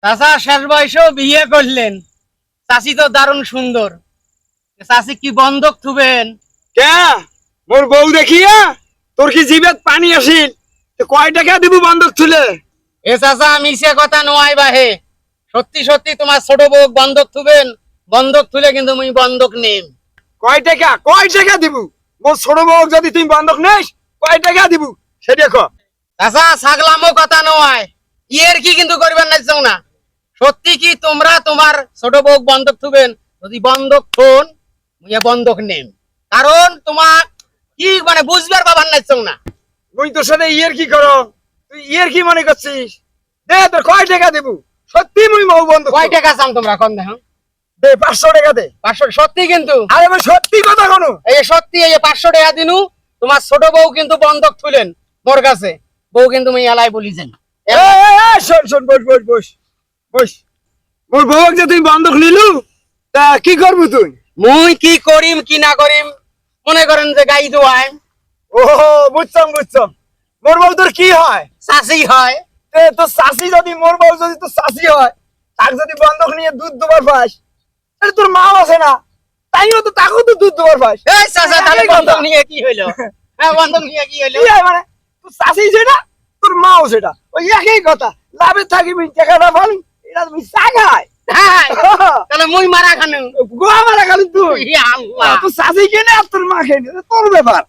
চাচা শেষ বয়সেও বিয়ে করলেন, চাচি তো দারুণ সুন্দর, চাচি কি বন্ধক থুবেন? কে মোর বউ দেখিয়া তোর কি জিভেত পানি আসিল? কয় টাকা দিব বন্ধক তুলে? এ চাচা মিছে কথা নয় বাহে, সত্যি সত্যি তোমার ছোট বউ বন্ধক থুবেন, বন্ধক তুলে কিন্তু মুই বন্ধক নেম। কয় টাকা দিব? মোর ছোট বউ যদি তুমি বন্ধক নেস কয় টাকা দিব সেটা কো। চাচা ছাগলামো কথা নয়, ইয়ের কি কিন্তু করবেন না। সত্যি কি তোমরা তোমার ছোট বউ বন্ধক থুবেন? যদি বন্ধক থন মুই বন্ধক নেম, কারণ তোমার কি মানে বুঝবার বাবার না। মুই তোর সাথে ইয়ের কি করো? তুই ইয়ের কি মনে করছিস? দে তোর কয় টাকা দিব? সত্যি মুই বউ বন্ধক। কয় টাকা চান তোমরা কোন দেখো? দে 500 টাকা দে। 500? সত্যি কিন্তু? আরে আমি সত্যি কথা কোনো। এই সত্যি, এই 500 টাকা দিনু তোমার ছোট বউ কিন্তু বন্ধক থুলেন মোর কাছে, বউ কিন্তু মুই এলাই বলিছেন। শোন বস। মোর বউ যে তুই বন্ধক নিলু, তা কি করবি তুই? মুই কি করিম কি না করিম মনে করেন যে গাই দোয়াই। ও বুঝছম। মোর বউ তোর কি হয়? চাষি হয়। তোর চাষি যদি, মোর বউ যদি তোর চাষি হয়, তার যদি বন্ধক নিয়ে দুধ দুবার পাস, তাহলে তোর মা আছে না, তাইও তো তাকেও তো দুধ দুবার পাস। এই চাচা তাহলে বন্ধক নিয়ে কি হইলো? হ্যাঁ বন্ধক নিয়ে কি হইলো? কি হয় মানে? তোর চাষি সেটা, তোর মাও সেটা, ওই একই কথা। লাভে থাকিবি টাকাটা পালি, এটা তুমি চাগায়। হ্যাঁ তাহলে মুই মারা খানু। গোয়া মারা খালি তুই। ইয়া আল্লাহ। তোর চাষি কেনে আর তোর মা কেনে, তোর ব্যাপার।